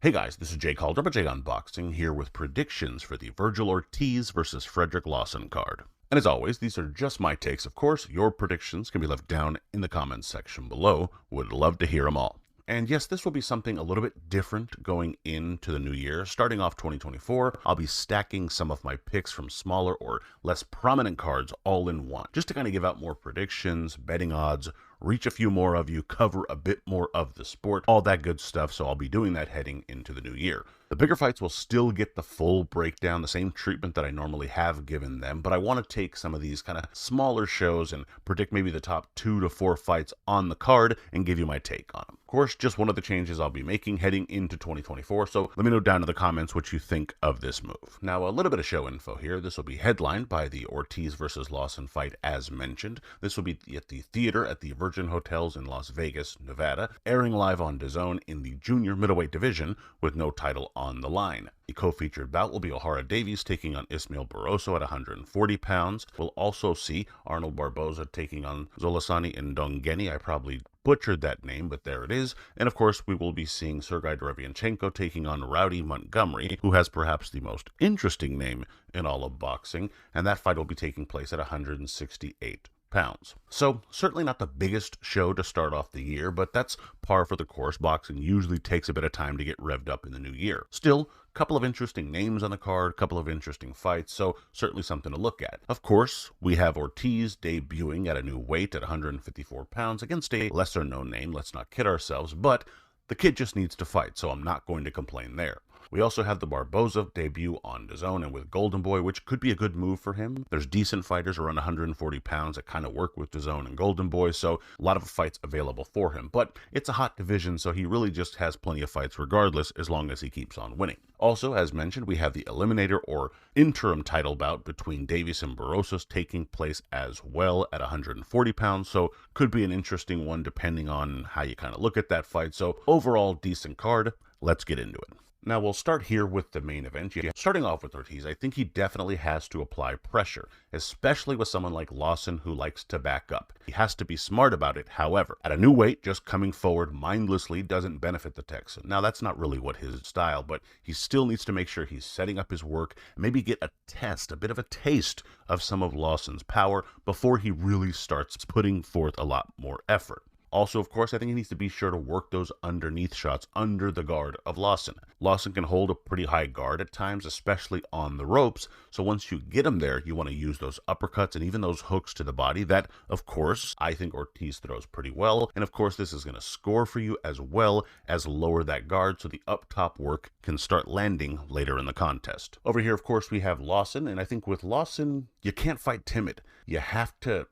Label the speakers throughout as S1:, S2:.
S1: Hey guys, this is Jay Calder of JAYONBOXING here with predictions for the Vergil Ortiz versus Fredrick Lawson card. And as always, these are just my takes, of course. Your predictions can be left down in the comments section below. Would love to hear them all. And yes, this will be something a little bit different going into the new year. Starting off 2024, I'll be stacking some of my picks from smaller or less prominent cards all in one, just to kind of give out more predictions, betting odds, reach a few more of you, cover a bit more of the sport, all that good stuff. So I'll be doing that heading into the new year. The bigger fights will still get the full breakdown, the same treatment that I normally have given them, but I want to take some of these kind of smaller shows and predict maybe the top 2 to 4 fights on the card and give you my take on them. Of course, just one of the changes I'll be making heading into 2024, so let me know down in the comments what you think of this move. Now, a little bit of show info here. This will be headlined by the Ortiz versus Lawson fight as mentioned. This will be at the theater at the Virgin Hotels in Las Vegas, Nevada, airing live on DAZN in the junior middleweight division with no title on the line. The co-featured bout will be Ohara Davies taking on Ismael Barroso at 140 pounds. We'll also see Arnold Barboza taking on Zolasani Ndongeni. I probably butchered that name, but there it is. And of course, we will be seeing SERGIY DEREVYANCHENKO taking on Rowdy Montgomery, who has perhaps the most interesting name in all of boxing. And that fight will be taking place at 168 pounds. So certainly not the biggest show to start off the year, but that's par for the course. Boxing usually takes a bit of time to get revved up in the new year. Still, a couple of interesting names on the card, a couple of interesting fights, so certainly something to look at. Of course, we have Ortiz debuting at a new weight at 154 pounds against a lesser known name, let's not kid ourselves, but the kid just needs to fight, so I'm not going to complain there. We also have the BARBOZA debut on DAZN and with Golden Boy, which could be a good move for him. There's decent fighters around 140 pounds that kind of work with DAZN and Golden Boy, so a lot of fights available for him. But it's a hot division, so he really just has plenty of fights regardless, as long as he keeps on winning. Also, as mentioned, we have the Eliminator or interim title bout between Davies and Barroso taking place as well at 140 pounds, so could be an interesting one depending on how you kind of look at that fight. So overall, decent card. Let's get into it. Now, we'll start here with the main event. Starting off with Ortiz, I think he definitely has to apply pressure, especially with someone like Lawson who likes to back up. He has to be smart about it, however. At a new weight, just coming forward mindlessly doesn't benefit the Texan. Now, that's not really what his style, but he still needs to make sure he's setting up his work, and maybe get a test, a bit of a taste of some of Lawson's power before he really starts putting forth a lot more effort. Also, of course, I think he needs to be sure to work those underneath shots under the guard of Lawson. Lawson can hold a pretty high guard at times, especially on the ropes. So once you get him there, you want to use those uppercuts and even those hooks to the body that, of course, I think Ortiz throws pretty well. And of course, this is going to score for you as well as lower that guard so the up top work can start landing later in the contest. Over here, of course, we have Lawson. And I think with Lawson, you can't fight timid. You have to,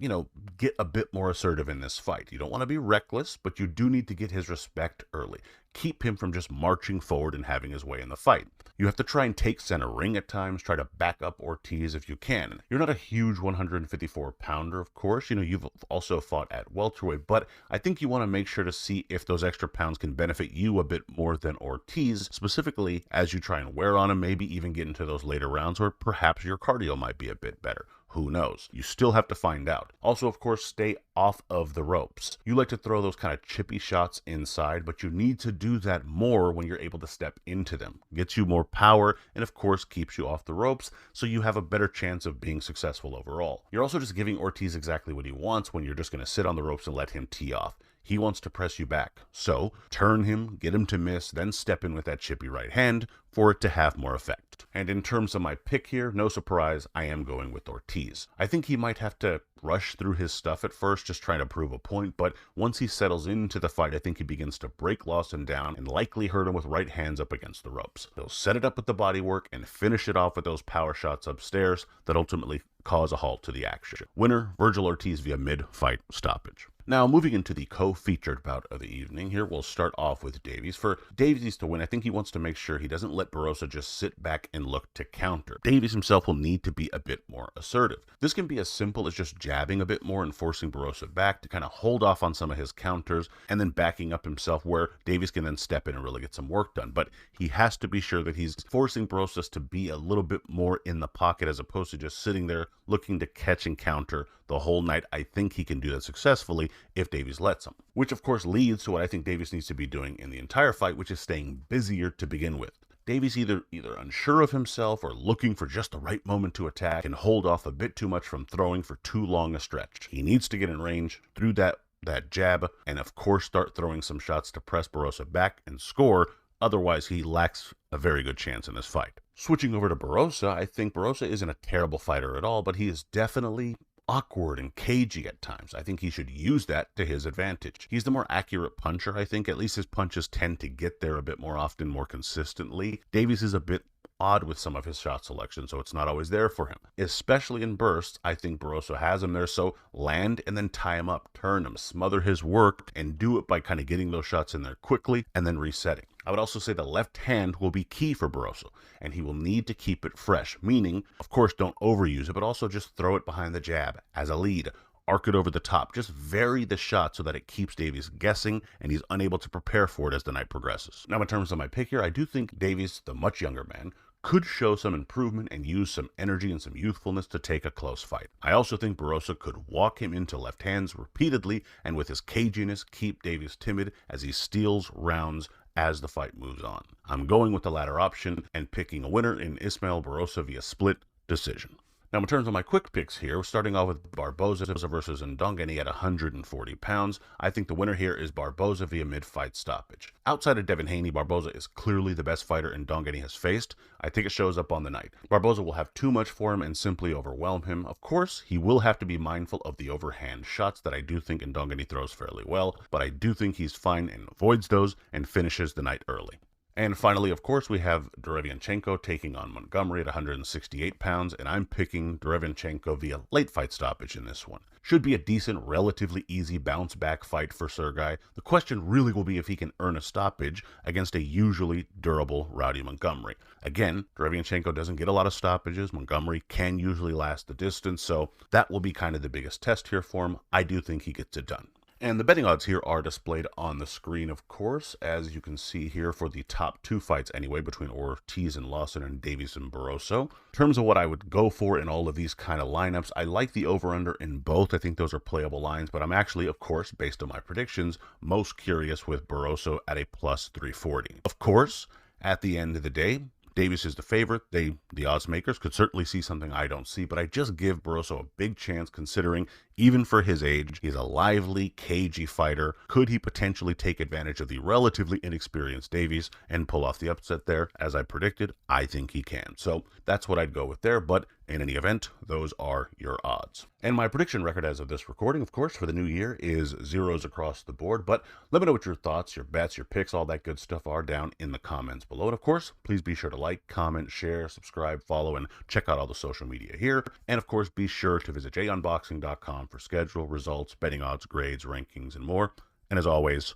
S1: get a bit more assertive in this fight. You don't want to be reckless, but you do need to get his respect early. Keep him from just marching forward and having his way in the fight. You have to try and take center ring at times, try to back up Ortiz if you can. You're not a huge 154-pounder, of course. You've also fought at welterweight, but I think you want to make sure to see if those extra pounds can benefit you a bit more than Ortiz, specifically as you try and wear on him, maybe even get into those later rounds where perhaps your cardio might be a bit better. Who knows? You still have to find out. Also, of course, stay off of the ropes. You like to throw those kind of chippy shots inside, but you need to do that more when you're able to step into them. Gets you more power and, of course, keeps you off the ropes, so you have a better chance of being successful overall. You're also just giving Ortiz exactly what he wants when you're just going to sit on the ropes and let him tee off. He wants to press you back. So turn him, get him to miss, then step in with that chippy right hand for it to have more effect. And in terms of my pick here, no surprise, I am going with Ortiz. I think he might have to rush through his stuff at first, just trying to prove a point, but once he settles into the fight, I think he begins to break Lawson down and likely hurt him with right hands up against the ropes. He'll set it up with the body work and finish it off with those power shots upstairs that ultimately cause a halt to the action. Winner, Vergil Ortiz via mid-fight stoppage. Now, moving into the co-featured bout of the evening, here we'll start off with Davies. For Davies to win, I think he wants to make sure he doesn't let Barroso just sit back and look to counter. Davies himself will need to be a bit more assertive. This can be as simple as just jabbing a bit more and forcing Barroso back to kind of hold off on some of his counters and then backing up himself where Davies can then step in and really get some work done. But he has to be sure that he's forcing Barroso to be a little bit more in the pocket as opposed to just sitting there looking to catch and counter the whole night. I think he can do that successfully, quickly if Davies lets him. Which of course leads to what I think Davies needs to be doing in the entire fight, which is staying busier to begin with. Davies either unsure of himself or looking for just the right moment to attack and hold off a bit too much from throwing for too long a stretch. He needs to get in range through that jab and of course start throwing some shots to press Barroso back and score. Otherwise, he lacks a very good chance in this fight. Switching over to Barboza, I think Barboza isn't a terrible fighter at all, but he is definitely awkward and cagey at times. I think he should use that to his advantage. He's the more accurate puncher, I think. At least his punches tend to get there a bit more often, more consistently. Davies is a bit odd with some of his shot selection, so it's not always there for him. Especially in bursts, I think Barroso has him there, so land and then tie him up, turn him, smother his work, and do it by kind of getting those shots in there quickly and then resetting. I would also say the left hand will be key for Barroso, and he will need to keep it fresh, meaning, of course, don't overuse it, but also just throw it behind the jab as a lead. Arc it over the top. Just vary the shot so that it keeps Davies guessing and he's unable to prepare for it as the night progresses. Now, in terms of my pick here, I do think Davies, the much younger man, could show some improvement and use some energy and some youthfulness to take a close fight. I also think Barroso could walk him into left hands repeatedly and with his caginess keep Davies timid as he steals rounds as the fight moves on. I'm going with the latter option and picking a winner in Ismael Barroso via split decision. Now, in terms of my quick picks here, we're starting off with Barboza versus Ndongeni at 140 pounds. I think the winner here is Barboza via mid-fight stoppage. Outside of Devin Haney, Barboza is clearly the best fighter Ndongeni has faced. I think it shows up on the night. Barboza will have too much for him and simply overwhelm him. Of course, he will have to be mindful of the overhand shots that I do think Ndongeni throws fairly well, but I do think he's fine and avoids those and finishes the night early. And finally, of course, we have DEREVYANCHENKO taking on Montgomery at 168 pounds, and I'm picking DEREVYANCHENKO via late fight stoppage in this one. Should be a decent, relatively easy bounce-back fight for SERGIY. The question really will be if he can earn a stoppage against a usually durable Rowdy Montgomery. Again, DEREVYANCHENKO doesn't get a lot of stoppages. Montgomery can usually last the distance, so that will be kind of the biggest test here for him. I do think he gets it done. And the betting odds here are displayed on the screen, of course, as you can see here for the top two fights anyway, between Ortiz and Lawson and Davies and Barroso. In terms of what I would go for in all of these kind of lineups, I like the over-under in both. I think those are playable lines, but I'm actually, of course, based on my predictions, most curious with Barroso at a plus 340. Of course, at the end of the day, Davies is the favorite. The odds makers could certainly see something I don't see, but I just give Barroso a big chance considering, even for his age, he's a lively, cagey fighter. Could he potentially take advantage of the relatively inexperienced Davies and pull off the upset there? As I predicted, I think he can. So that's what I'd go with there, but in any event, those are your odds. And my prediction record as of this recording, of course, for the new year is zeros across the board, but let me know what your thoughts, your bets, your picks, all that good stuff are down in the comments below. And of course, please be sure to like, comment, share, subscribe, follow, and check out all the social media here. And of course, be sure to visit JAYONBOXING.com for schedule, results, betting odds, grades, rankings, and more. And as always,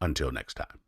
S1: until next time.